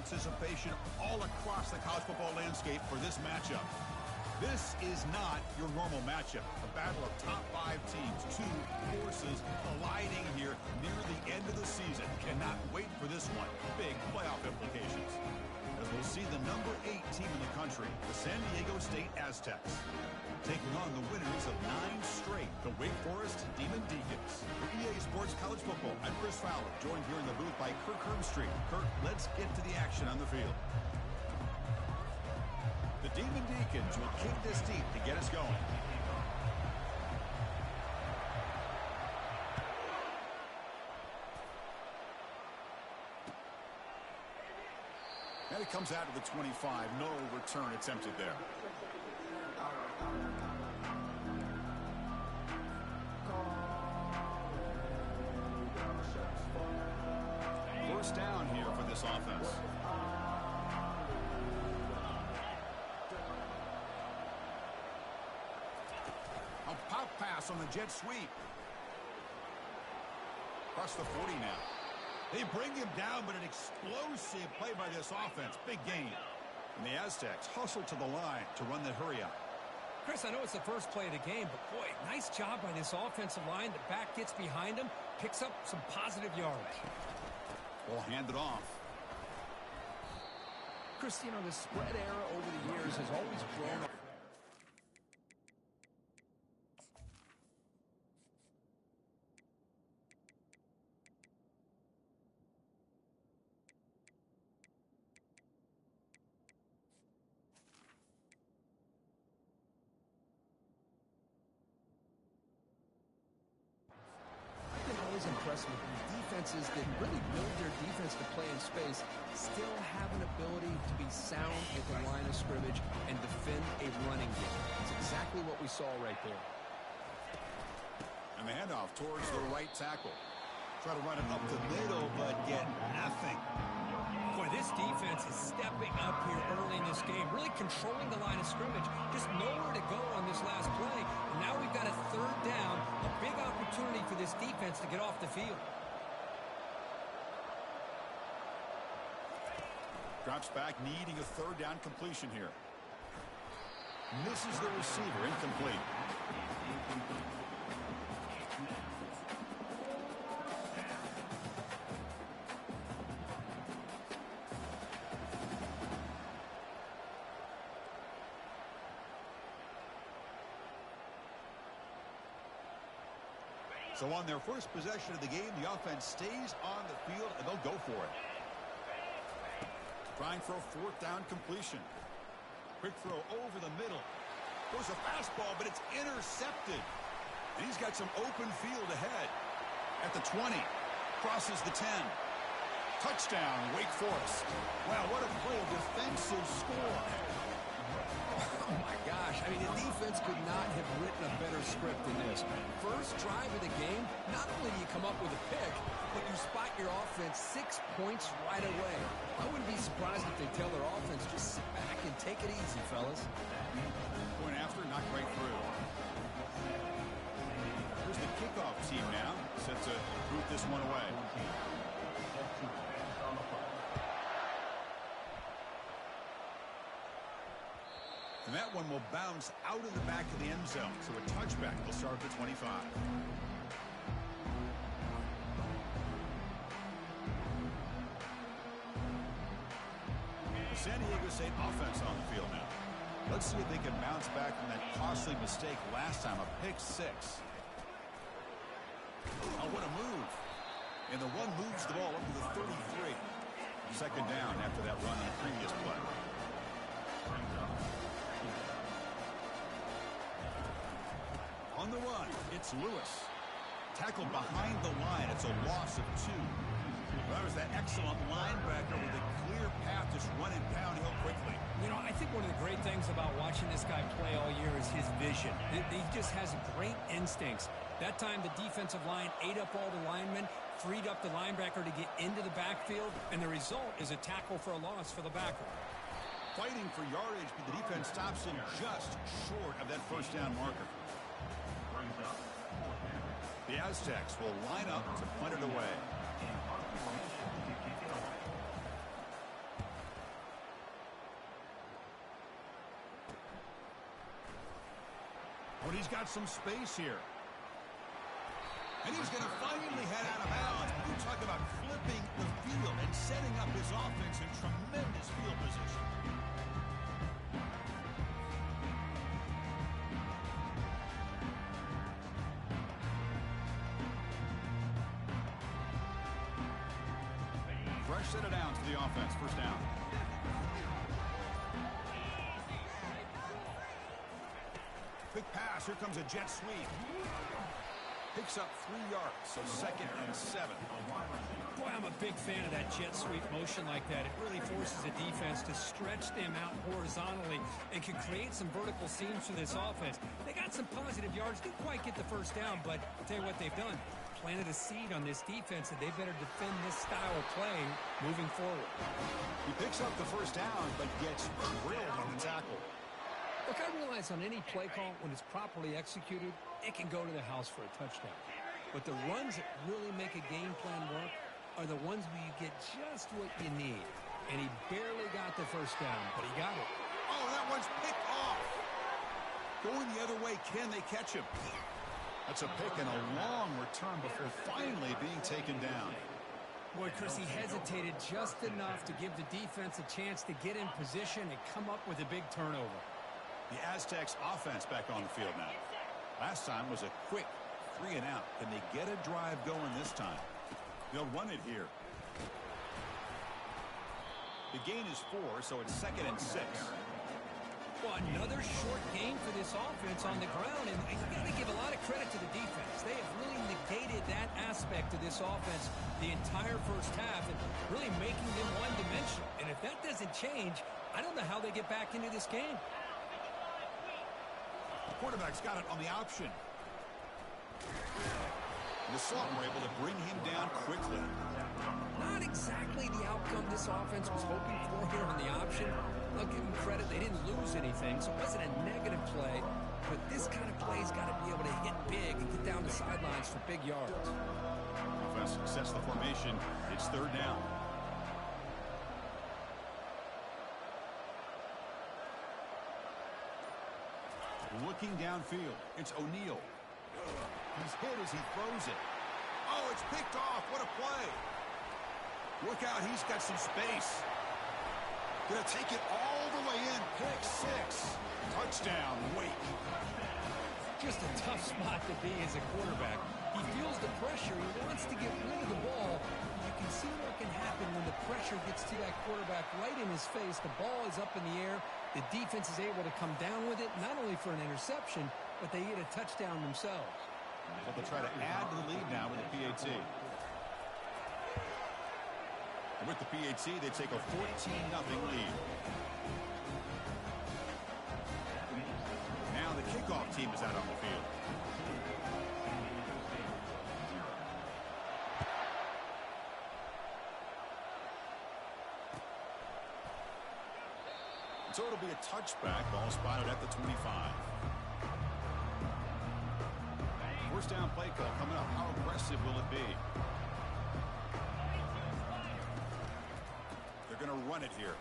anticipation all across the college football landscape for this matchup. This is not your normal matchup. A battle of top 5 teams, 2 forces colliding here near the end of the season. Cannot wait for this one. Big playoff implications. As we'll see the number 8 team in the country, the San Diego State Aztecs, taking on the winners of 9 straight, the Wake Forest Demon Deacons. For EA Sports College Football, I'm Chris Fowler, joined here in the booth by Kirk Hermstreet. Kirk, let's get to the action on the field. The Demon Deacons will kick this deep to get us going. And it comes out of the 25. No return attempted there. First down here for this offense. A pop pass on the jet sweep. Across the 40 now. They bring him down, but an explosive play by this offense. Big gain. And the Aztecs hustle to the line to run the hurry-up. Chris, I know it's the first play of the game, but boy, nice job by this offensive line. The back gets behind him, picks up some positive yards. Ball handed off. Chris, you know, the spread era over the years has always grown up. Impressed with these defenses that really build their defense to play in space, still have an ability to be sound at the line of scrimmage and defend a running game. That's exactly what we saw right there. And the handoff towards the right tackle. Try to run it up the middle, but get nothing. Boy, this defense is stepping up here early in this game, really controlling the line of scrimmage. Just nowhere to go on this last play. And now we've got a third down, a big opportunity for this defense to get off the field. Drops back, needing a third down completion here. Misses the receiver, incomplete. So on their first possession of the game, the offense stays on the field, and they'll go for it. Trying for a fourth down completion. Quick throw over the middle. Goes a fastball, but it's intercepted. And he's got some open field ahead. At the 20. Crosses the 10. Touchdown, Wake Forest. Wow, what a play, a defensive score. Oh, my gosh. I mean, the defense could not have written a better script than this. First drive of the game, not only do you come up with a pick, but you spot your offense 6 points right away. I wouldn't be surprised if they tell their offense, just sit back and take it easy, fellas. Point after, not quite through. Here's the kickoff team now, set to boot this one away. And that one will bounce out of the back of the end zone. So a touchback will start at the 25. The San Diego State offense on the field now. Let's see if they can bounce back from that costly mistake last time, a pick 6. Oh, what a move. And the one moves the ball up to the 33. Second down after that run on the previous play. On the run, it's Lewis. Tackled behind the line. It's a loss of 2. That was that excellent linebacker with a clear path just running downhill quickly. You know, I think one of the great things about watching this guy play all year is his vision. He just has great instincts. That time the defensive line ate up all the linemen, freed up the linebacker to get into the backfield, and the result is a tackle for a loss for the backer. Fighting for yardage, but the defense stops him just short of that first down marker. The Aztecs will line up to punt it away. But he's got some space here. And he's going to finally head out of bounds. You talk about flipping the field and setting up his offense in tremendous field position. Fresh set of downs for the offense. First down. Quick pass. Here comes a jet sweep. Picks up 3 yards, so 2nd and 7. Boy, I'm a big fan of that jet sweep motion like that. It really forces a defense to stretch them out horizontally and can create some vertical seams for this offense. They got some positive yards, didn't quite get the first down, but I'll tell you what they've done. Planted a seed on this defense, and they better defend this style of play moving forward. He picks up the first down, but gets drilled on the tackle. Look, I realize on any play call, when it's properly executed, it can go to the house for a touchdown. But the runs that really make a game plan work are the ones where you get just what you need. And he barely got the first down, but he got it. Oh, that one's picked off. Going the other way, can they catch him? That's a pick and a long return before finally being taken down. Boy, Chris, he hesitated just enough to give the defense a chance to get in position and come up with a big turnover. The Aztecs offense back on the field now. Last time was a quick 3 and out. Can they get a drive going this time? They'll run it here. The gain is 4, so it's 2nd and 6. Well, another short game for this offense on the ground, and you got to give a lot of credit to the defense. They have really negated that aspect of this offense the entire first half and really making them one-dimensional. And if that doesn't change, I don't know how they get back into this game. The quarterback's got it on the option. The Salt were able to bring him down quickly. Not exactly the outcome this offense was hoping for here on the option. I'll give them credit. They didn't lose anything, so it wasn't a negative play. But this kind of play's got to be able to hit big and get down the sidelines for big yards. Offense sets the formation. It's 3rd down. Looking downfield, it's O'Neal. He's hit as he throws it. Oh, it's picked off. What a play. Look out, he's got some space. Gonna take it all the way in. Pick 6. Touchdown, Wake. Just a tough spot to be as a quarterback. He feels the pressure. He wants to get rid of the ball. You can see what can happen when the pressure gets to that quarterback right in his face. The ball is up in the air. The defense is able to come down with it, not only for an interception, but they get a touchdown themselves. Well, they'll try to add to the lead now with the PAT. And with the PAT, they take a 14-0 lead. Now the kickoff team is out on the field. So it'll be a touchback. Ball spotted at the 25. First down play call coming up. How aggressive will it be? They're going to run it here.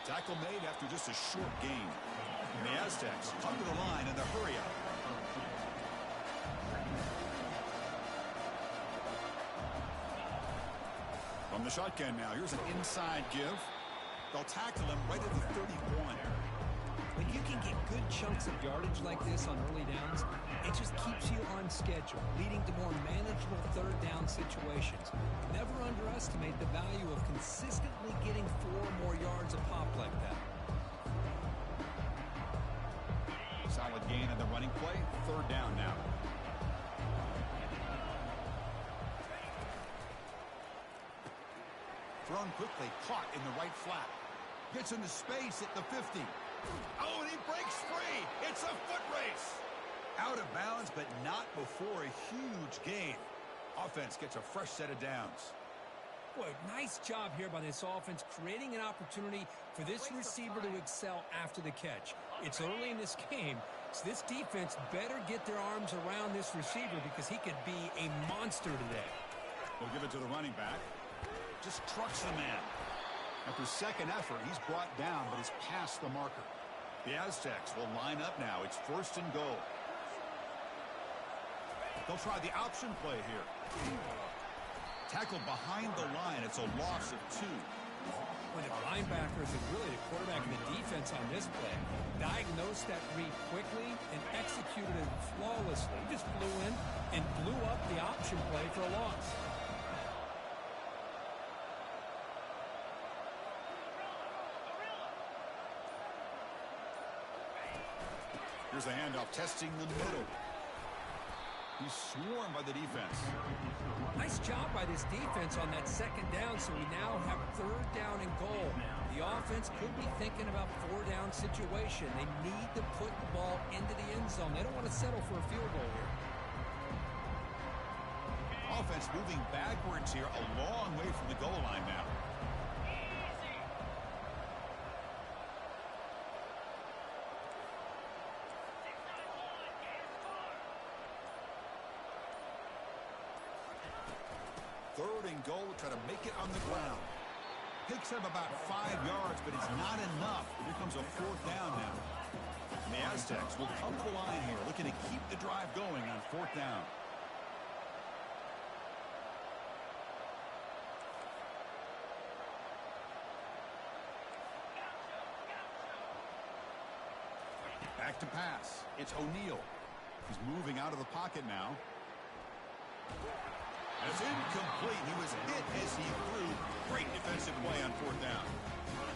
Tackle made after just a short gain. And the Aztecs come to the line in the hurry up. From the shotgun now. Here's an inside give. They'll tackle him right at the 31. When you can get good chunks of yardage like this on early downs, it just keeps you on schedule, leading to more manageable 3rd down situations. Never underestimate the value of consistently getting 4 or more yards a pop like that. Solid gain in the running play. 3rd down now. Thrown quickly, caught in the right flat. Gets into space at the 50. Oh, and he breaks free. It's a foot race. Out of bounds, but not before a huge gain. Offense gets a fresh set of downs. Boy, nice job here by this offense, creating an opportunity for this receiver to excel after the catch. It's early in this game, so this defense better get their arms around this receiver because he could be a monster today. They'll give it to the running back. Just trucks the man. After second effort, he's brought down, but he's past the marker. The Aztecs will line up now. It's 1st and goal. They'll try the option play here. Tackled behind the line. It's a loss of 2. Well, the linebackers and really the quarterback and the defense on this play diagnosed that read quickly and executed it flawlessly. He just flew in and blew up the option play for a loss. Here's the handoff, testing the middle. He's swarmed by the defense. Nice job by this defense on that second down, so we now have 3rd down and goal. The offense could be thinking about 4-down situation. They need to put the ball into the end zone. They don't want to settle for a field goal here. Offense moving backwards here, a long way from the goal line now. Third and goal, try to make it on the ground. Picks up about 5 yards, but it's not enough. Here comes a 4th down now. And the Aztecs will come to the line here, looking to keep the drive going on 4th down. Back to pass. It's O'Neal. He's moving out of the pocket now. And it's incomplete. He was hit as he threw. Great defensive play on 4th down.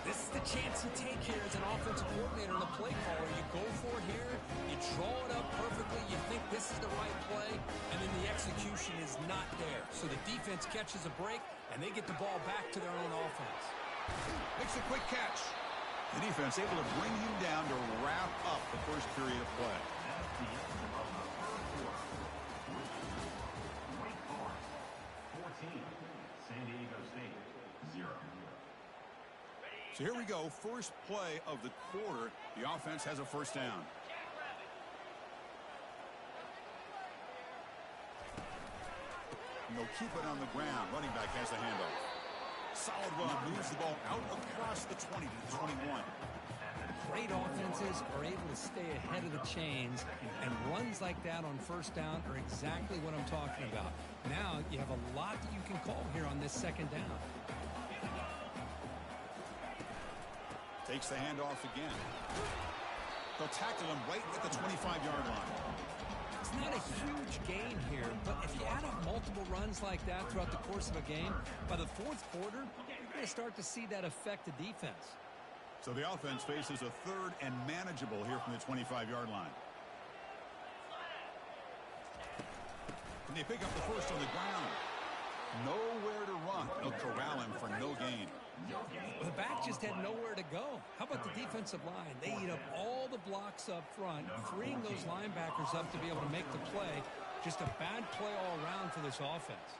This is the chance you take here as an offensive coordinator and a play caller. You go for it here. You draw it up perfectly. You think this is the right play, and then the execution is not there. So the defense catches a break, and they get the ball back to their own offense. Makes a quick catch. The defense able to bring him down to wrap up the first period of play. So here we go, first play of the quarter. The offense has a 1st down. And they'll keep it on the ground. Running back has the handoff. Solid run, moves the ball out across the 20 to the 21. Great offenses are able to stay ahead of the chains, and runs like that on 1st down are exactly what I'm talking about. Now you have a lot that you can call here on this 2nd down. Takes the handoff again. They'll tackle him right at the 25-yard line. It's not a huge gain here, but if you add up multiple runs like that throughout the course of a game, by the 4th quarter, you're going to start to see that affect the defense. So the offense faces a 3rd and manageable here from the 25-yard line. And they pick up the first on the ground. Nowhere to run. They'll corral him for no gain. The back just had nowhere to go. How about the defensive line? They eat up all the blocks up front, freeing those linebackers up to be able to make the play. Just a bad play all around for this offense.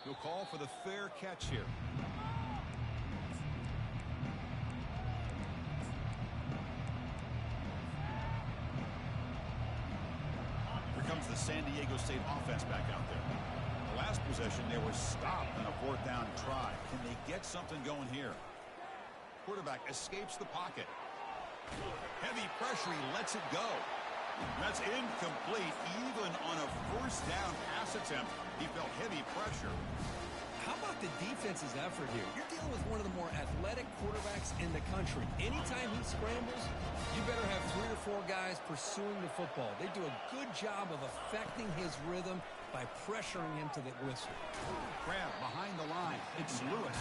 He'll call for the fair catch here. Here comes the San Diego State offense back out there. Last possession, they were stopped on a 4th down try. Can they get something going here? Quarterback escapes the pocket. Heavy pressure, he lets it go. That's incomplete. Even on a 1st down pass attempt, he felt heavy pressure. How about the defense's effort here? You're dealing with one of the more athletic quarterbacks in the country. Anytime he scrambles, you better have 3 or 4 guys pursuing the football. They do a good job of affecting his rhythm by pressuring him to the whistle. Grab behind the line. It's Lewis.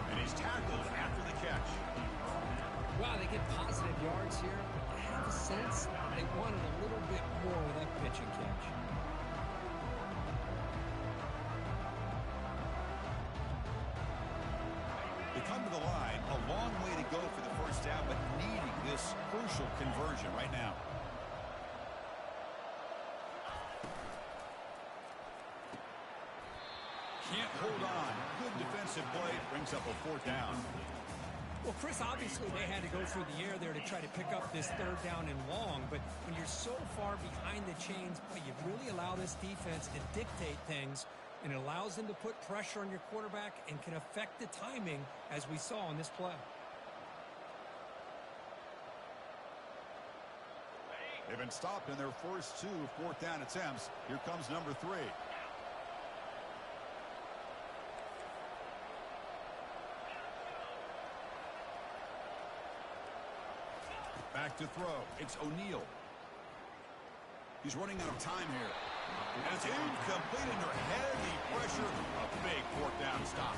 And he's tackled after the catch. Wow, they get positive yards here. I have a sense they wanted a little bit more with that pitch and catch. They come to the line, a long way to go for the 1st down, but needing this crucial conversion right now. Can't hold on. Good defensive play. Brings up a 4th down. Well, Chris, obviously they had to go through the air there to try to pick up this 3rd down and long, but when you're so far behind the chains, boy, you really allow this defense to dictate things, and it allows them to put pressure on your quarterback and can affect the timing, as we saw on this play. They've been stopped in their first 2 fourth down attempts. Here comes number 3. Back to throw. It's O'Neal. He's running out of time here. And it's incomplete under heavy pressure. A big fourth down stop.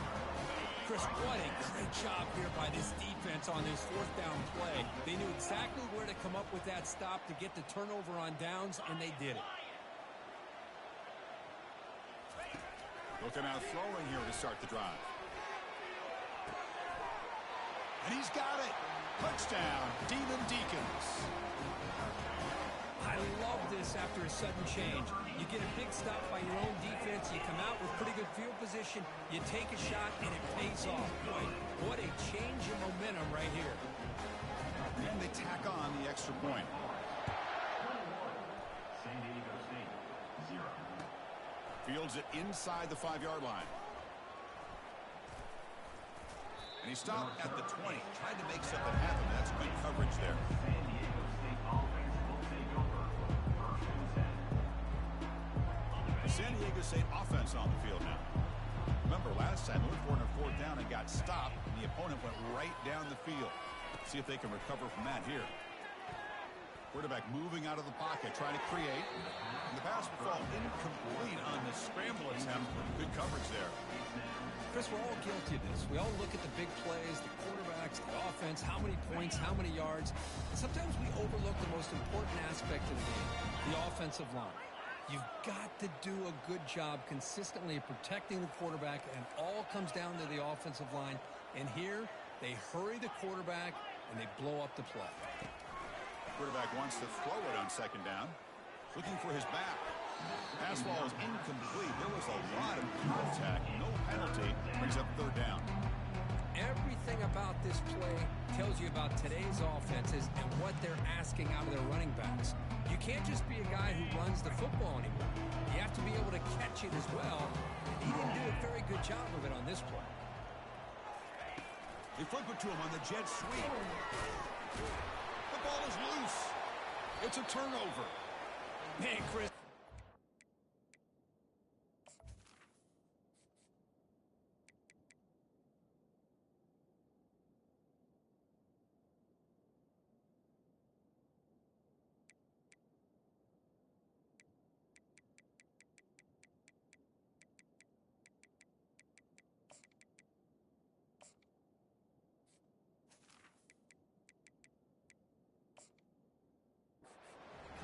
Chris, what a great job here by this defense on this fourth down play. They knew exactly where to come up with that stop to get the turnover on downs, and they did it. Looking out throwing here to start the drive. And he's got it. Touchdown, Demon Deacons. I love this after a sudden change. You get a big stop by your own defense. You come out with pretty good field position. You take a shot, and it pays off. Boy, what a change in momentum right here. And they tack on the extra point. San Diego State, 0. Fields it inside the 5-yard line. And he stopped at the 20. Tried to make something happen. That's good coverage there. San Diego State offense will take over. 1st and 10. The San Diego State offense on the field now. Remember, last time they went for it on 4th down and got stopped, and the opponent went right down the field. See if they can recover from that here. Quarterback moving out of the pocket, trying to create. And the pass will fall incomplete on the scramble attempt. Good coverage there. Chris, we're all guilty of this. We all look at the big plays, the quarterbacks, the offense, how many points, how many yards. And sometimes we overlook the most important aspect of the game, the offensive line. You've got to do a good job consistently of protecting the quarterback, and all comes down to the offensive line. And here, they hurry the quarterback, and they blow up the play. Quarterback wants to throw it on 2nd down. Looking for his back. Pass ball is incomplete. There was a lot of contact. No penalty. Brings up 3rd down. Everything about this play tells you about today's offenses and what they're asking out of their running backs. You can't just be a guy who runs the football anymore. You have to be able to catch it as well. And he didn't do a very good job of it on this play. They flip it to him on the jet sweep. The ball is loose. It's a turnover. Man, Chris.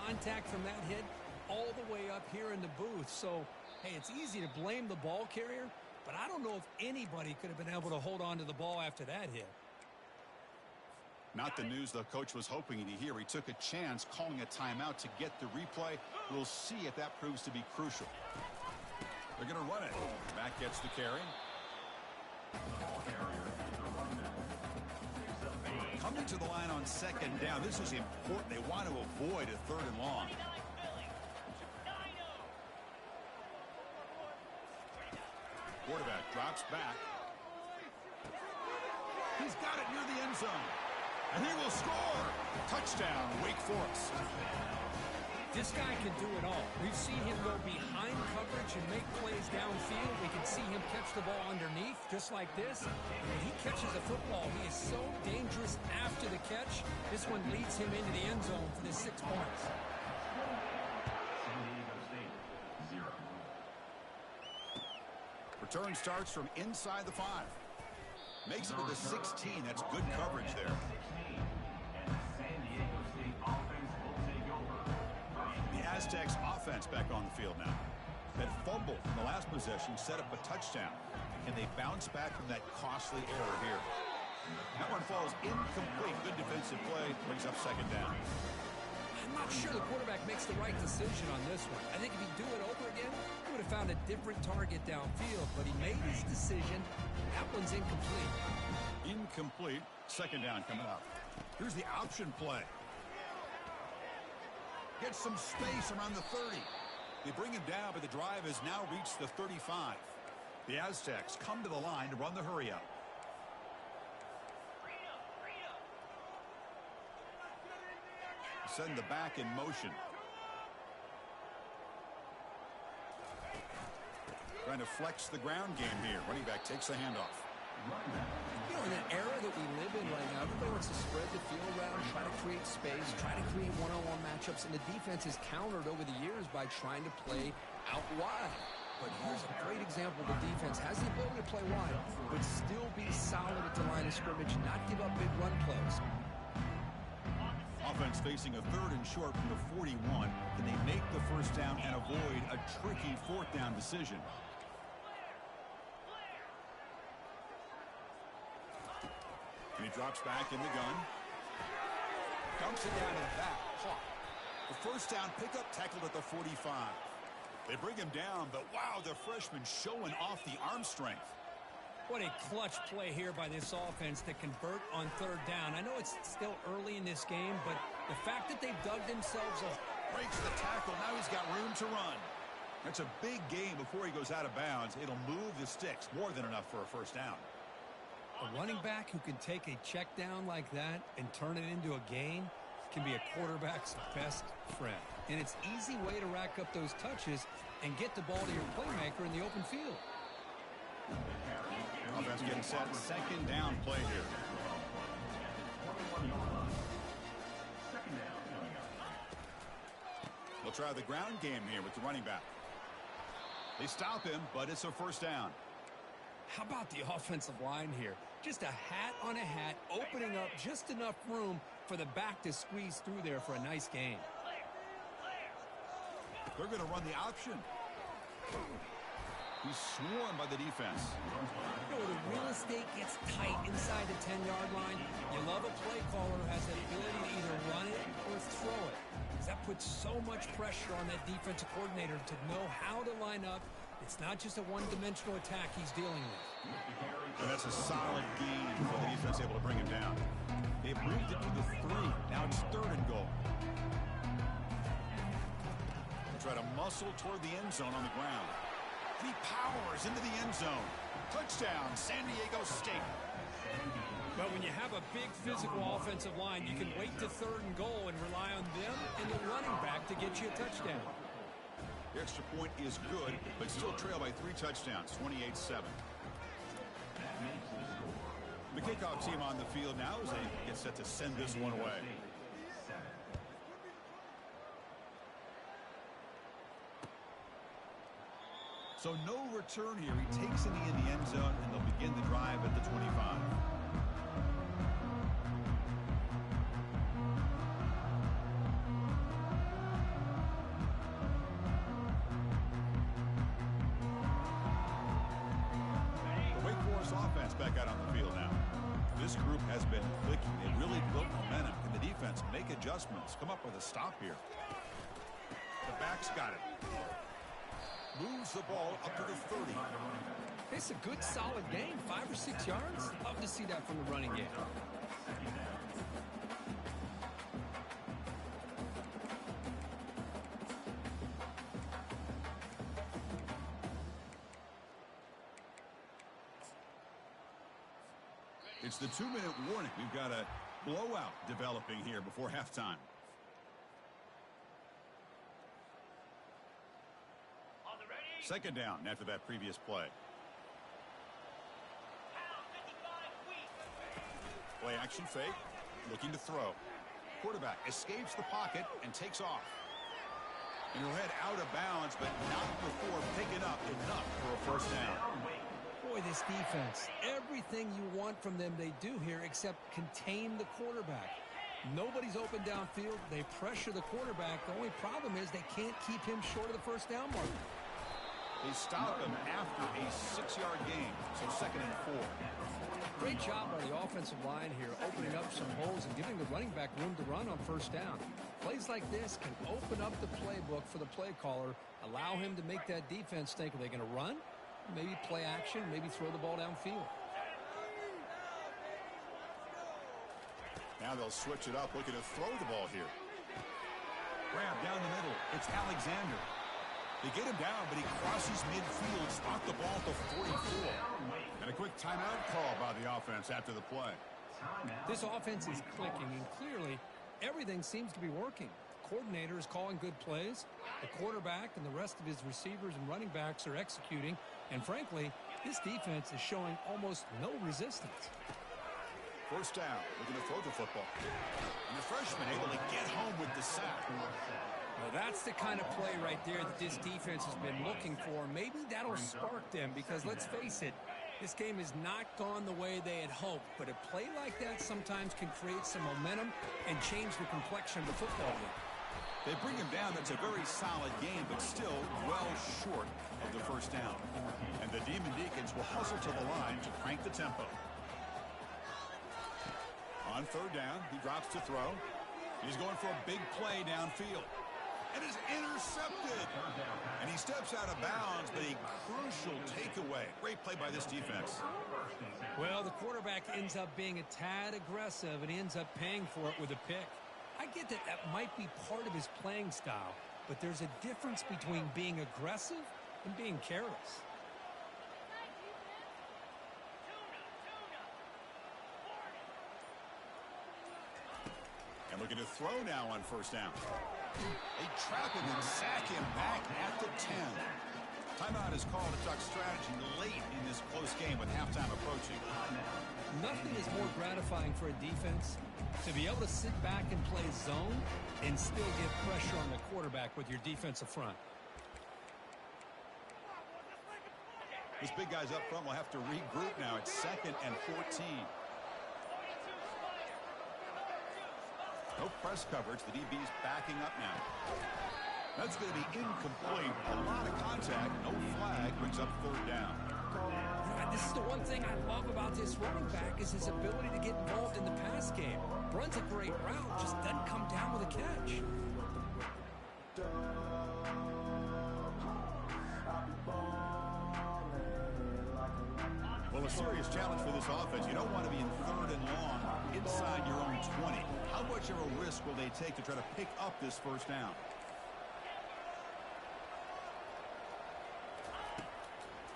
Contact from that hit all the way up here in the booth. So, hey, it's easy to blame the ball carrier, but I don't know if anybody could have been able to hold on to the ball after that hit. Not the news the coach was hoping to hear. He took a chance calling a timeout to get the replay. We'll see if that proves to be crucial. They're going to run it. Back gets the carry. Coming to the line on 2nd down. This is important. They want to avoid a 3rd and long. Quarterback drops back. He's got it near the end zone. And he will score. Touchdown, Wake Forest. This guy can do it all. We've seen him go behind coverage and make plays downfield. We can see him catch the ball underneath, just like this. When he catches a football, he is so dangerous after the catch. This one leads him into the end zone for the 6 points. San Diego State, 0. Return starts from inside the 5. Makes it to the 16. That's good coverage there. 16. And the San Diego State offense will take over. The Aztecs offense back on the field now. That fumble from the last possession set up a touchdown. Can they bounce back from that costly error here? That one falls incomplete. Good defensive play. Brings up 2nd down. I'm not sure the quarterback makes the right decision on this one. I think if he'd do it over again, he would have found a different target downfield, but he made his decision. That one's incomplete. Incomplete. 2nd down coming up. Here's the option play. Gets some space around the 30. They bring him down, but the drive has now reached the 35. The Aztecs come to the line to run the hurry up. send the back in motion. Trying to flex the ground game here. Running back takes the handoff. You know, in an era that we live in right now, everybody wants to spread the field around, try to create space, try to create one-on-one matchups, and the defense has countered over the years by trying to play out wide. But here's a great example. The defense has the ability to play wide, but still be solid at the line of scrimmage, not give up big run plays. Offense facing a 3rd and short from the 41. Can they make the first down and avoid a tricky 4th down decision? And he drops back in the gun. Dumps it down to the back. Caught. The first down pickup tackled at the 45. They bring him down, but wow, the freshman showing off the arm strength. What a clutch play here by this offense to convert on 3rd down. I know it's still early in this game, but the fact that they've dug themselves a... Breaks the tackle. Now he's got room to run. That's a big gain before he goes out of bounds. It'll move the sticks. More than enough for a first down. A running back who can take a check down like that and turn it into a gain can be a quarterback's best friend. And it's an easy way to rack up those touches and get the ball to your playmaker in the open field. Offense getting set. 2nd down play here. They'll try the ground game here with the running back. They stop him, but it's a first down. How about the offensive line here? Just a hat on a hat, opening up just enough room for the back to squeeze through there for a nice gain. They're going to run the option. He's swarmed by the defense. You know, the real estate gets tight inside the 10-yard line. You love a play caller who has the ability to either run it or throw it. That puts so much pressure on that defensive coordinator to know how to line up. It's not just a one-dimensional attack he's dealing with. And that's a solid gain for the defense, able to bring him down. They've moved it to the 3. Now it's 3rd and goal. They'll try to muscle toward the end zone on the ground. He powers into the end zone. Touchdown, San Diego State. But when you have a big physical offensive line, you can wait to 3rd and goal and rely on them and the running back to get you a touchdown. The extra point is good, but still trail by 3 touchdowns, 28-7. The kickoff team on the field now as they get set to send this one away. So no return here. He takes it in the end zone, and they'll begin the drive at the 25. Back out on the field now. This group has been clicking. They really built momentum. Can the defense make adjustments? Come up with a stop here. The back's got it. Moves the ball up to the 30. It's a good, solid game. 5 or 6 yards. Love to see that from the running game. It's the 2-minute warning. We've got a blowout developing here before halftime. Second down after that previous play. Play action fake. Looking to throw. Quarterback escapes the pocket and takes off. And he'll head out of bounds, but not before picking up enough for a first down. Boy, this defense, everything you want from them they do here except contain the quarterback. Nobody's open downfield. They pressure the quarterback. The only problem is they can't keep him short of the first down mark. They stop him after a 6-yard gain, so 2nd and 4. Great job by the offensive line here, opening up some holes and giving the running back room to run on first down. Plays like this can open up the playbook for the play caller, allow him to make that defense think, are they going to run? Maybe play action, maybe throw the ball downfield. Now they'll switch it up, looking to throw the ball here. Grab down the middle. It's Alexander. They get him down, but he crosses midfield, spot the ball at the 44. And a quick timeout call by the offense after the play. This offense is clicking, and clearly Everything seems to be working. The coordinator is calling good plays. The quarterback and the rest of his receivers and running backs are executing. And frankly, this defense is showing almost no resistance. First down, looking to throw the football. And the freshman able to get home with the sack. Well, that's the kind of play right there that this defense has been looking for. Maybe that'll spark them because, let's face it, this game has not gone the way they had hoped. But a play like that sometimes can create some momentum and change the complexion of the football game. They bring him down. That's a very solid game, but still well short of the first down. And the Demon Deacons will hustle to the line to crank the tempo. On third down, he drops to throw. He's going for a big play downfield. And is intercepted. And he steps out of bounds, but a crucial takeaway. Great play by this defense. Well, the quarterback ends up being a tad aggressive, and he ends up paying for it with a pick. I get that that might be part of his playing style, but there's a difference between being aggressive and being careless. And looking to throw now on first down. They trap him and sack him back at the 10. Timeout is called to talk strategy late in this close game with halftime approaching. Nothing is more gratifying for a defense to be able to sit back and play zone and still get pressure on the quarterback with your defensive front. This big guy's up front will have to regroup now. It's 2nd and 14. No press coverage. The DB's backing up now. That's going to be incomplete. A lot of contact. No flag. Brings up third down. This is the one thing I love about this running back is his ability to get involved in the pass game. Runs a great route, just doesn't come down with a catch. Well, a serious challenge for this offense. You don't want to be in third and long inside your own 20. How much of a risk will they take to try to pick up this first down?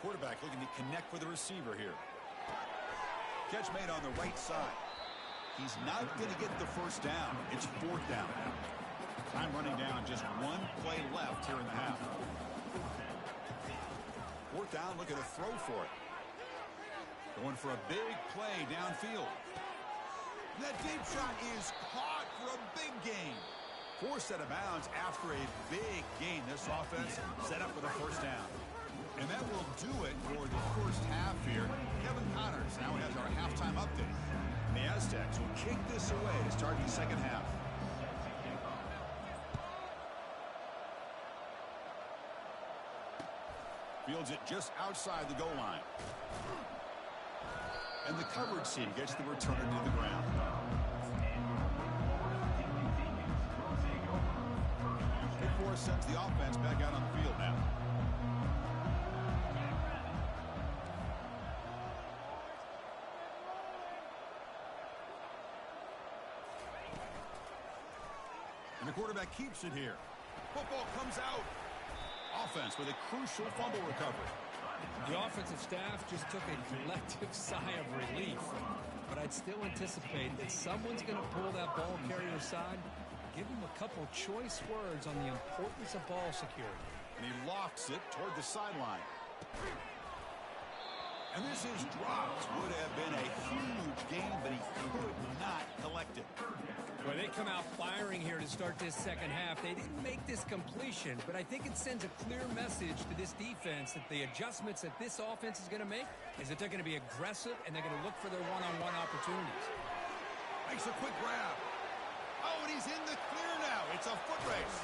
Quarterback looking to connect with the receiver here. Catch made on the right side. He's not going to get the first down. It's 4th down. Time running down. Just one play left here in the half. 4th down, looking to throw for it. Going for a big play downfield. That deep shot is caught for a big gain. Forced out of bounds after a big gain. This offense set up for the first down. And that will do it for the first half here. Kevin Connors now has our halftime update. And the Aztecs will kick this away to start the second half. Fields it just outside the goal line. And the coverage team gets the return to the ground. Big Force sends the offense back out on the field now. And the quarterback keeps it here. Football comes out. Offense with a crucial fumble recovery. The offensive staff just took a collective sigh of relief. But I'd still anticipate that someone's going to pull that ball carrier aside, give him a couple choice words on the importance of ball security. And he lofts it toward the sideline. And this is dropped. Would have been a huge game, but he could not collect it. Well, they come out firing here to start this second half. They didn't make this completion, but I think it sends a clear message to this defense that the adjustments that this offense is going to make is that they're going to be aggressive and they're going to look for their one-on-one opportunities. Makes a quick grab. Oh, and he's in the clear now. It's a foot race.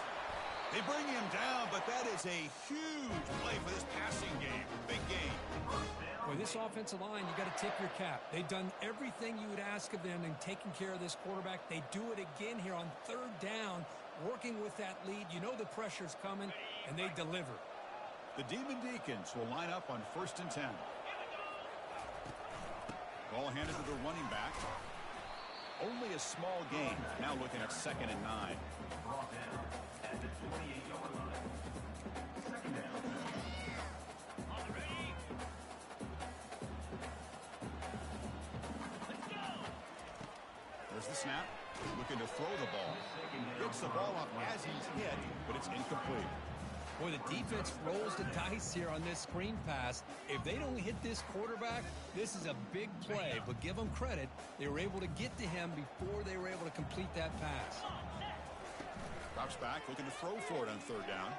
They bring him down, but that is a huge play for this passing game. Big game. Boy, this offensive line, you got to tip your cap. They've done everything you would ask of them in taking care of this quarterback. They do it again here on third down, working with that lead. You know the pressure's coming, and they deliver. The Demon Deacons will line up on 1st and 10. Ball handed to the running back. Only a small gain. Now looking at 2nd and 9. At the 28-yard line. 2nd down. There's the snap. Looking to throw the ball. Gets the ball up as he's hit, but it's incomplete. Boy, the defense rolls the dice here on this screen pass. If they don't hit this quarterback, this is a big play. But give them credit. They were able to get to him before they were able to complete that pass. Drops back, looking to throw for it on third down.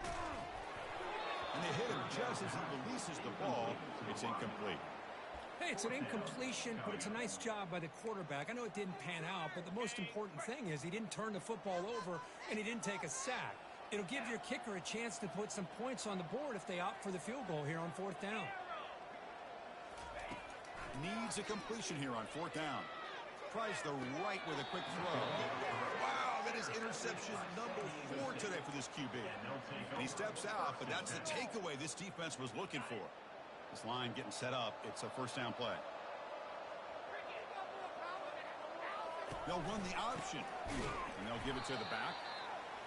And they hit him just as he releases the ball. It's incomplete. Hey, it's an incompletion, but it's a nice job by the quarterback. I know it didn't pan out, but the most important thing is he didn't turn the football over and he didn't take a sack. It'll give your kicker a chance to put some points on the board if they opt for the field goal here on fourth down. Needs a completion here on fourth down. Tries the right with a quick throw. Wow, that is interception number 4 today for this QB. And he steps out, but that's the takeaway this defense was looking for. This line getting set up. It's a first down play. They'll run the option, and they'll give it to the back.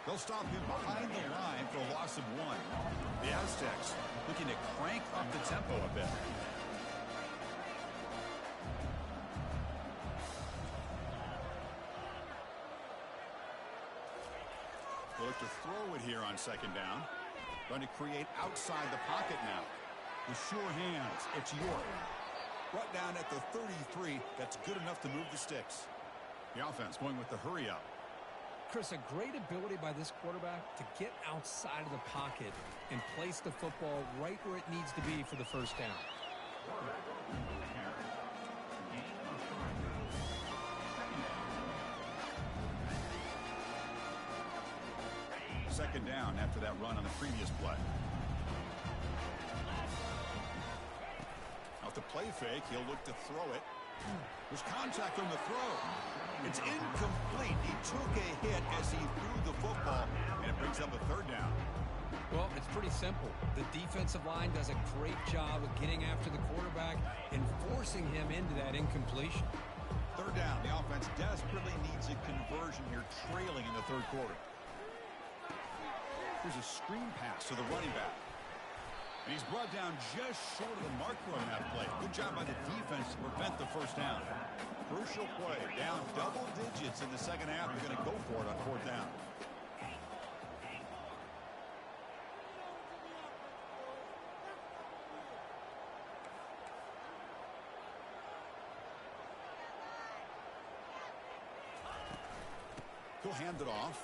They'll stop him behind the line for a loss of 1. The Aztecs looking to crank up the tempo a bit. They'll look to throw it here on second down. Trying to create outside the pocket now. With sure hands, it's York. Brought down at the 33. That's good enough to move the sticks. The offense going with the hurry up. Chris, a great ability by this quarterback to get outside of the pocket and place the football right where it needs to be for the first down. Second down after that run on the previous play. Out the play fake, he'll look to throw it. There's contact on the throw. It's incomplete. He took a hit as he threw the football, and it brings up a third down. Well, it's pretty simple. The defensive line does a great job of getting after the quarterback and forcing him into that incompletion. Third down. The offense desperately needs a conversion here, trailing in the third quarter. Here's a screen pass to the running back. And he's brought down just short of the marker on that play. Good job by the defense to prevent the first down. Crucial play. Down double digits in the second half. You're going to go for it on fourth down. He'll hand it off.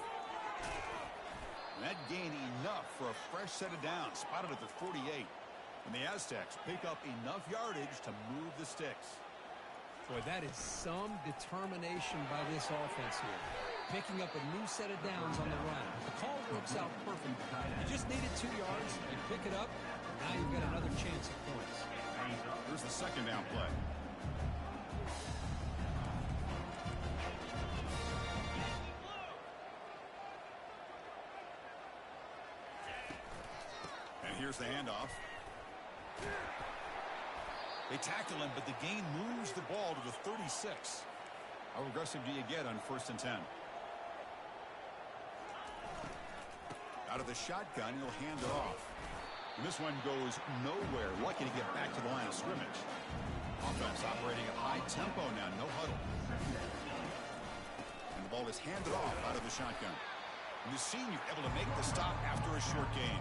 And that gain enough for a fresh set of downs, spotted at the 48. And the Aztecs pick up enough yardage to move the sticks. Boy, that is some determination by this offense here. Picking up a new set of downs on the run. The call works out perfect. You just needed 2 yards. You pick it up. Now you've got another chance at points. Here's the second down play. Here's the handoff. They tackle him, but the gain moves the ball to the 36. How aggressive do you get on 1st and 10? Out of the shotgun, he'll hand it off. And this one goes nowhere. Lucky to get back to the line of scrimmage. Offense operating at high tempo now, no huddle. And the ball is handed off out of the shotgun. And the senior able to make the stop after a short gain.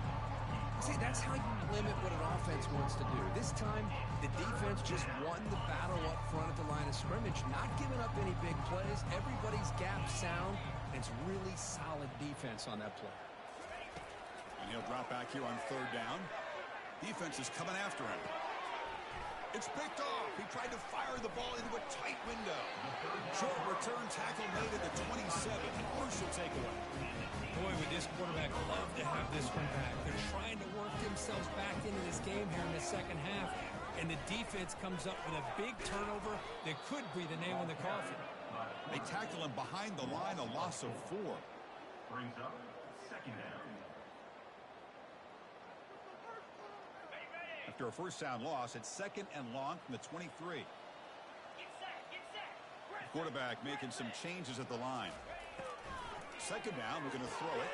See, that's how you limit what an offense wants to do. This time, the defense just won the battle up front at the line of scrimmage, not giving up any big plays. Everybody's gap sound, and it's really solid defense on that play. And he'll drop back here on third down. Defense is coming after him. It's picked off. He tried to fire the ball into a tight window. Short return tackle made at the 27. Crucial takeaway. Boy, would this quarterback love to have this one back. They're trying to work themselves back into this game here in the second half, and the defense comes up with a big turnover that could be the nail in the coffin. They tackle him behind the line, a loss of 4. Brings up second down. After a first down loss, it's 2nd and long from the 23. The quarterback making some changes at the line. Second down, we're going to throw it.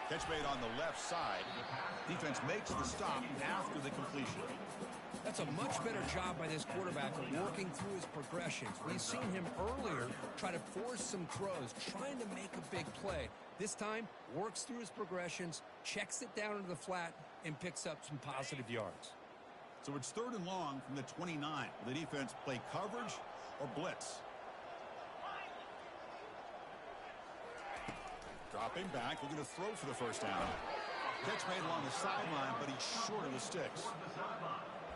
Catch made on the left side. Defense makes the stop after the completion. That's a much better job by this quarterback of working through his progressions. We've seen him earlier try to force some throws, trying to make a big play. This time, works through his progressions, checks it down into the flat, and picks up some positive yards. So it's 3rd and long from the 29. Will the defense play coverage or blitz? Dropping back, looking to throw for the first down. Catch made along the sideline, but he's short of the sticks.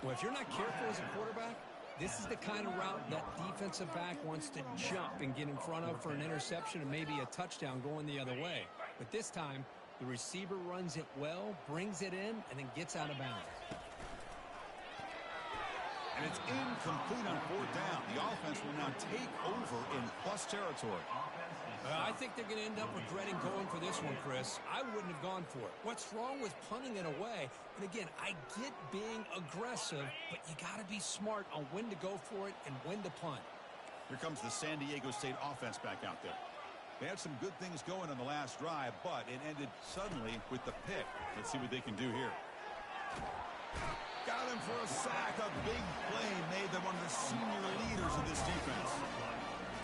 Well, if you're not careful as a quarterback, this is the kind of route that defensive back wants to jump and get in front of for an interception and maybe a touchdown going the other way. But this time, the receiver runs it well, brings it in, and then gets out of bounds. And it's incomplete on 4th down. The offense will now take over in plus territory. I think they're going to end up regretting going for this one, Chris. I wouldn't have gone for it. What's wrong with punting it away? And again, I get being aggressive, but you got to be smart on when to go for it and when to punt. Here comes the San Diego State offense back out there. They had some good things going on the last drive, but it ended suddenly with the pick. Let's see what they can do here. Got him for a sack. A big play made them one of the senior leaders of this defense.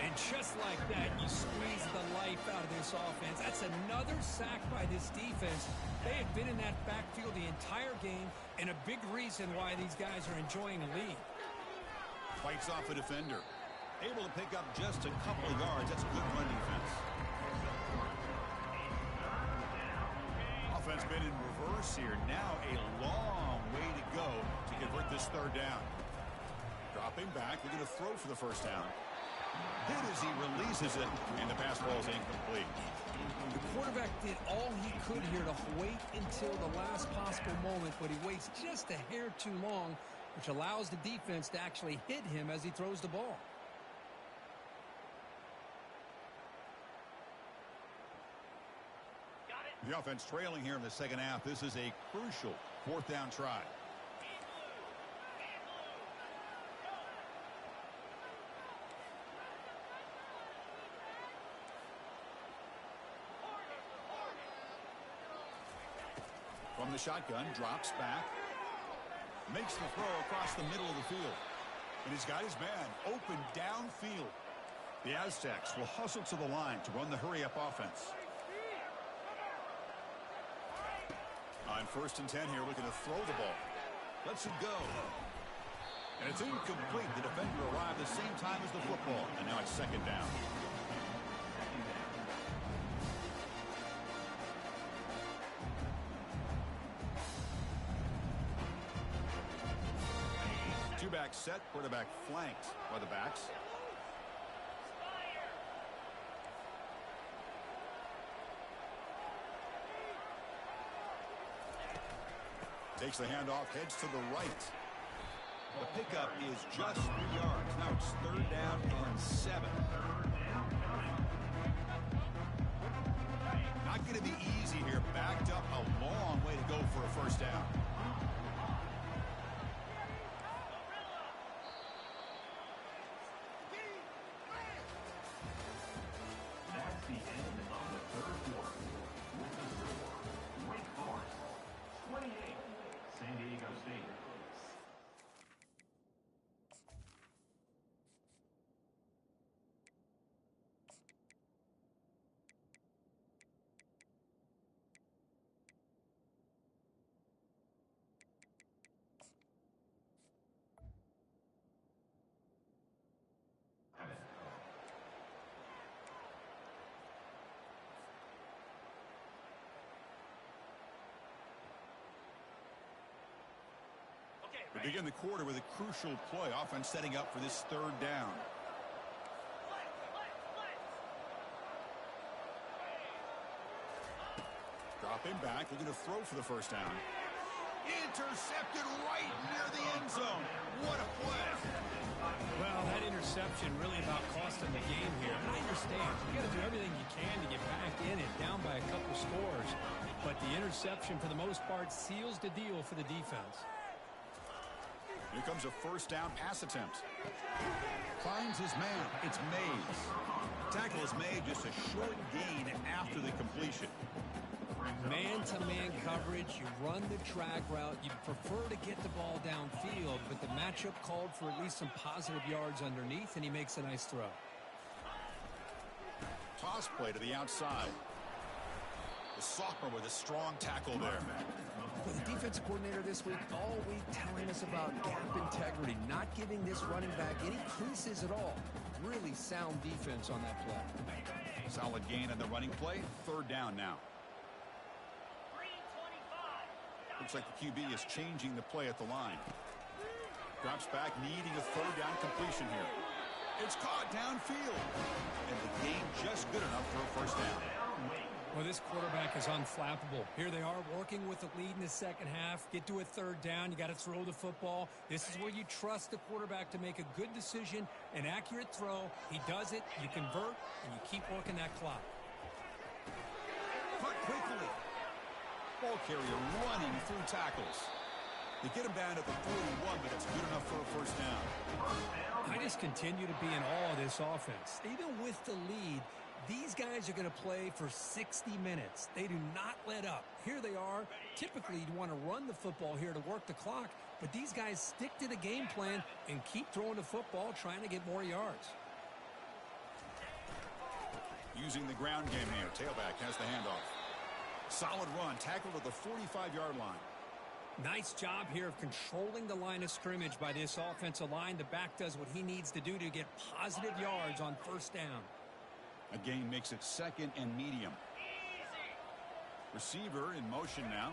And just like that, you squeeze the life out of this offense. That's another sack by this defense. They have been in that backfield the entire game, and a big reason why these guys are enjoying a lead. Fights off a defender. Able to pick up just a couple of yards. That's good run defense. Offense been in reverse here. Now a long way to go to convert this 3rd down. Dropping back. We're going to throw for the first down. Hit as he releases it, and the pass ball is incomplete. The quarterback did all he could here to wait until the last possible moment, but he waits just a hair too long, which allows the defense to actually hit him as he throws the ball. The offense trailing here in the second half. This is a crucial 4th down try. From the shotgun, drops back. Makes the throw across the middle of the field. And he's got his man open downfield. The Aztecs will hustle to the line to run the hurry-up offense. On 1st and 10 here, looking to throw the ball. Lets it go. And it's incomplete. The defender arrived the same time as the football. And now it's 2nd down. Two-back set, quarterback flanked by the backs. Takes the handoff, heads to the right. The pickup is just 3 yards. Now it's 3rd down and 7. Not going to be easy here. Backed up a long way to go for a first down. That's the end of the 3rd quarter. With the score, Wake Forest 28, San Diego State. We begin the quarter with a crucial play. Offense setting up for this 3rd down. Dropping back, looking to throw for the first down. Intercepted right near the end zone. What a play. Well, that interception really about cost them the game here. And I understand. You got to do everything you can to get back in it, down by a couple scores. But the interception, for the most part, seals the deal for the defense. Here comes a first down pass attempt. Finds his man. It's Mays. Tackle is made, just a short gain after the completion. Man-to-man coverage, you run the drag route, you prefer to get the ball downfield, but the matchup called for at least some positive yards underneath, and he makes a nice throw. Toss play to the outside. The sophomore with a strong tackle there. Well, the defensive coordinator this week all week telling us about gap integrity, not giving this running back any creases at all. Really sound defense on that play. Solid gain on the running play. Third down now. Looks like the QB is changing the play at the line. Drops back, needing a third down completion here. It's caught downfield. And the game just good enough for a first down. Well, this quarterback is unflappable. Here they are working with the lead in the second half. Get to a third down. You got to throw the football. This is where you trust the quarterback to make a good decision, an accurate throw. He does it, you convert, and you keep working that clock. Cut quickly. Ball carrier running through tackles. They get him down at the 41, but it's good enough for a first down. I just continue to be in awe of this offense. Even with the lead, these guys are going to play for 60 minutes. They do not let up. Here they are. Typically, you'd want to run the football here to work the clock, but these guys stick to the game plan and keep throwing the football, trying to get more yards. Using the ground game here. Tailback has the handoff. Solid run. Tackled at the 45-yard line. Nice job here of controlling the line of scrimmage by this offensive line. The back does what he needs to do to get positive yards on first down. A gain makes it second and medium. Receiver in motion now.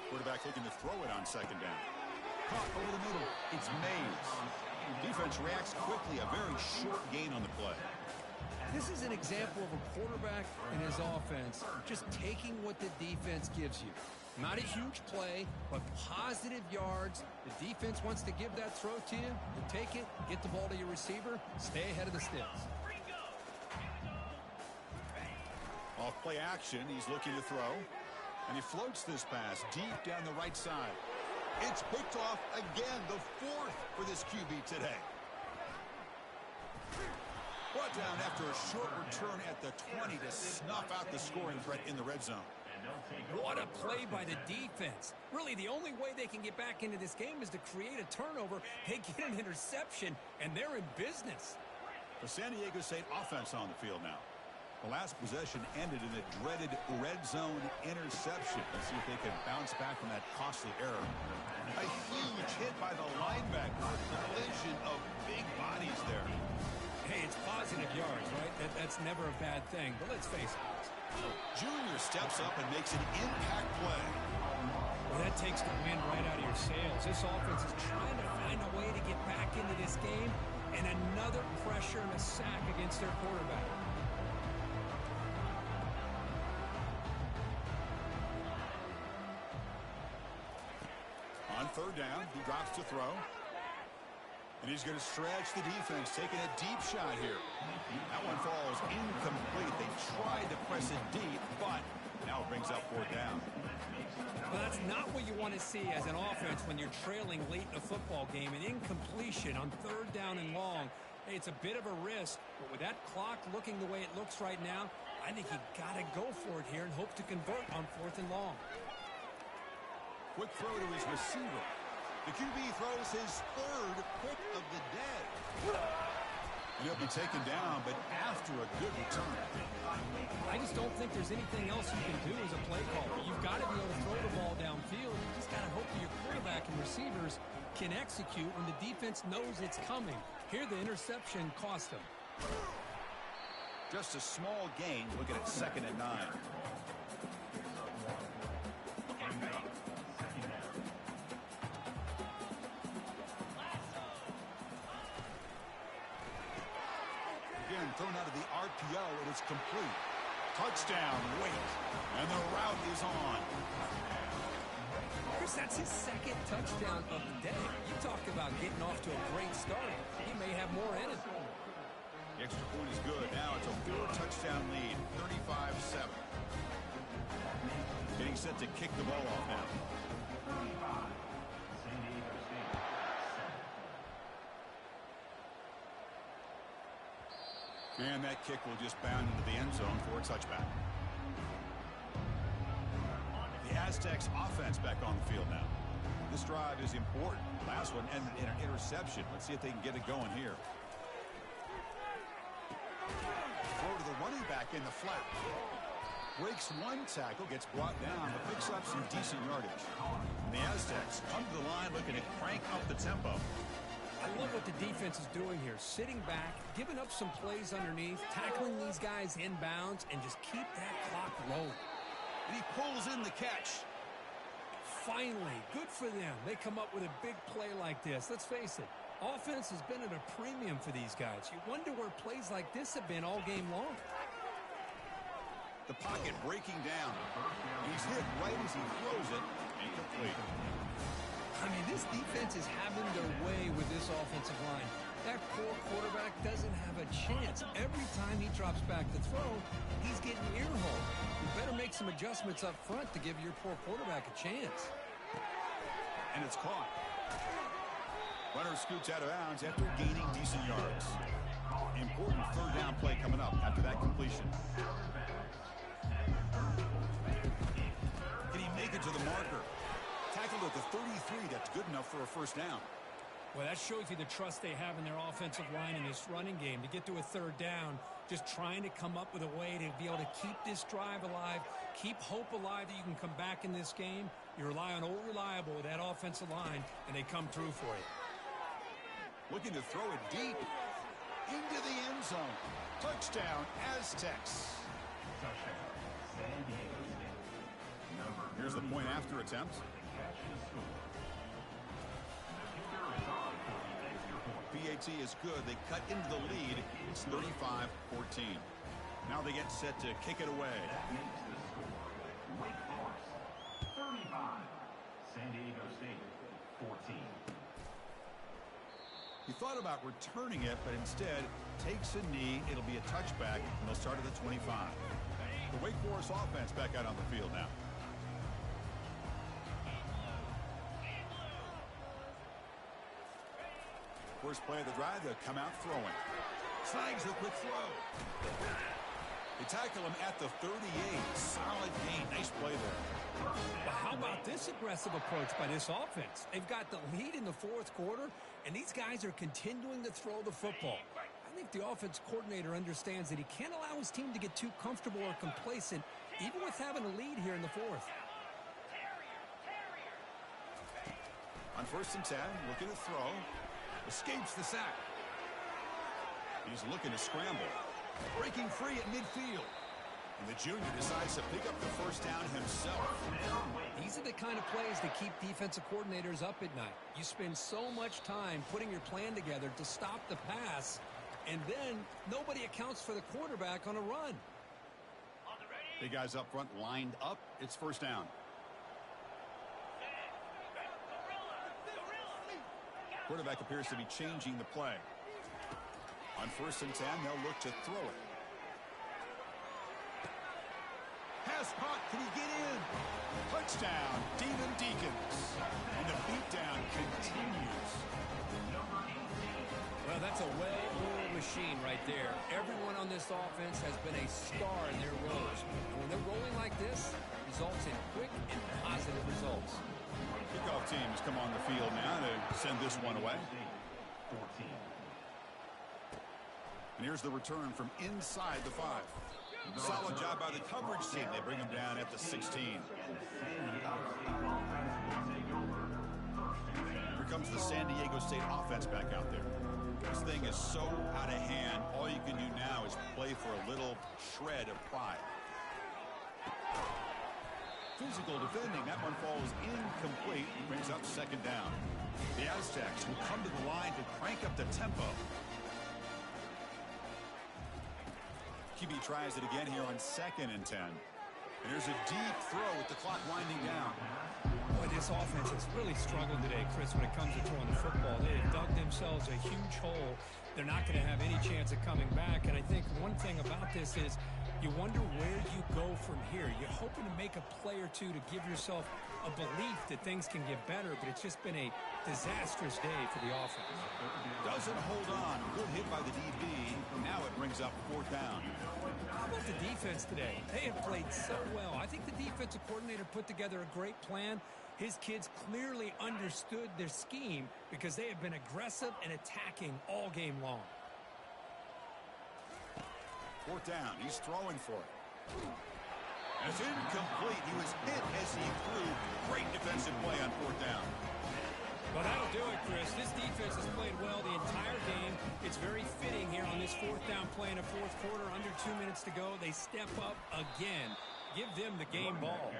Quarterback looking to throw it on second down. Caught over the middle. It's Mays. Defense reacts quickly. A very short gain on the play. This is an example of a quarterback and his offense just taking what the defense gives you. Not a huge play, but positive yards. The defense wants to give that throw to you. You take it, get the ball to your receiver, stay ahead of the sticks. Off play action, he's looking to throw. And he floats this pass deep down the right side. It's picked off again, the fourth for this QB today. Brought down after a short return at the 20 to snuff out the scoring threat in the red zone. What a play by the defense. Really, the only way they can get back into this game is to create a turnover. They get an interception, and they're in business. The San Diego State offense on the field now. The last possession ended in a dreaded red zone interception. Let's see if they can bounce back from that costly error. A huge hit by the linebacker. A collision of big bodies there. Hey, it's positive yards, right? That's never a bad thing. But let's face it. Junior steps up and makes an impact play. Well, that takes the wind right out of your sails. This offense is trying to find a way to get back into this game, and another pressure and a sack against their quarterback. On third down, he drops to throw. And he's going to stretch the defense, taking a deep shot here. That one falls incomplete. They tried to press it deep, but now it brings up fourth down. Well, that's not what you want to see as an offense when you're trailing late in a football game. An incompletion on third down and long. Hey, it's a bit of a risk, but with that clock looking the way it looks right now, I think you got to go for it here and hope to convert on fourth and long. Quick throw to his receiver. The QB throws his third pick of the day. And he'll be taken down, but after a good return. I just don't think there's anything else you can do as a play caller. You've got to be able to throw the ball downfield. You just got to hope that your quarterback and receivers can execute when the defense knows it's coming. Here, the interception cost him. Just a small gain. Looking at 2nd and 9. Thrown out of the RPO, and it's complete. Touchdown, Wake. And the route is on. Chris, that's his second touchdown of the day. You talked about getting off to a great start. He may have more in it. The extra point is good. Now it's a 4-touchdown lead, 35-7. Getting set to kick the ball off now. And that kick will just bound into the end zone for a touchback. Aztecs offense back on the field now. This drive is important. Last one ended in an interception. Let's see if they can get it going here. Throw to the running back in the flat. Breaks one tackle, gets brought down, but picks up some decent yardage. And the Aztecs come to the line looking to crank up the tempo. I love what the defense is doing here. Sitting back, giving up some plays underneath, tackling these guys inbounds, and just keep that clock rolling. And he pulls in the catch. Finally, good for them. They come up with a big play like this. Let's face it, offense has been at a premium for these guys. You wonder where plays like this have been all game long. The pocket breaking down. He's hit right as he throws it. Incomplete. I mean, this defense is having their way with this offensive line. That poor quarterback doesn't have a chance. Every time he drops back to throw, he's getting ear-holed. You better make some adjustments up front to give your poor quarterback a chance. And it's caught. Runner scoots out of bounds after gaining decent yards. Important third down play coming up after that completion. Can he make it to the marker? Tackled at the 33. That's good enough for a first down. Well, that shows you the trust they have in their offensive line in this running game. To get to a third down, just trying to come up with a way to be able to keep this drive alive, keep hope alive that you can come back in this game. You rely on old reliable with that offensive line, and they come through for you. Looking to throw it deep into the end zone. Touchdown, Aztecs. Touchdown, San Diego State. Here's the point after attempt. PAT is good. They cut into the lead. It's 35-14. Now they get set to kick it away. That makes the score Wake Forest 35, San Diego State 14. He thought about returning it, but instead takes a knee. It'll be a touchback, and they'll start at the 25. The Wake Forest offense back out on the field now. First play of the drive, they'll come out throwing. Snags the quick throw. They tackle him at the 38. Solid gain. Nice play there. But how about this aggressive approach by this offense? They've got the lead in the fourth quarter, and these guys are continuing to throw the football. I think the offense coordinator understands that he can't allow his team to get too comfortable or complacent, even with having a lead here in the fourth. On 1st and 10, looking to throw. Escapes the sack. He's looking to scramble. Breaking free at midfield. And the junior decides to pick up the first down himself. These are the kind of plays that keep defensive coordinators up at night. You spend so much time putting your plan together to stop the pass, and then nobody accounts for the quarterback on a run. Big guys up front lined up. It's first down. Quarterback appears to be changing the play. On 1st and 10, they'll look to throw it. Pass caught. Can he get in? Touchdown, Demon Deacons. And the beatdown continues. Well, that's a well-oiled machine right there. Everyone on this offense has been a star in their roles. And when they're rolling like this, results in quick and positive results. Kickoff teams come on the field now to send this one away. 14. And here's the return from inside the 5. Solid job by the coverage team. They bring him down at the 16. Here comes the San Diego State offense back out there. This thing is so out of hand. All you can do now is play for a little shred of pride. Physical defending. That one falls incomplete. Brings up second down. The Aztecs will come to the line to crank up the tempo. QB tries it again here on 2nd and 10. And here's a deep throw with the clock winding down. Boy, this offense has really struggled today, Chris, when it comes to throwing the football. They have dug themselves a huge hole. They're not going to have any chance of coming back. And I think one thing about this is you wonder where you go from here. You're hoping to make a play or two to give yourself a belief that things can get better, but it's just been a disastrous day for the offense. Doesn't hold on. Good hit by the DB. Now it brings up 4th down. How about the defense today? They have played so well. I think the defensive coordinator put together a great plan. His kids clearly understood their scheme because they have been aggressive and attacking all game long. Fourth down. He's throwing for it. It's incomplete. He was hit as he threw. Great defensive play on fourth down. Well, that'll do it, Chris. This defense has played well the entire game. It's very fitting here on this fourth down play in the fourth quarter. Under 2 minutes to go. They step up again. Give them the game ball.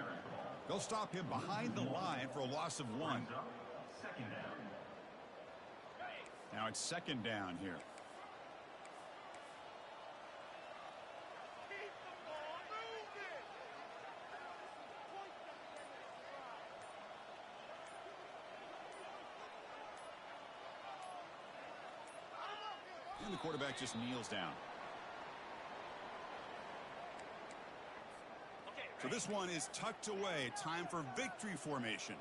They'll stop him behind the line for a loss of 1. Second down. Now it's second down here. And the quarterback just kneels down. So this one is tucked away. Time for victory formation.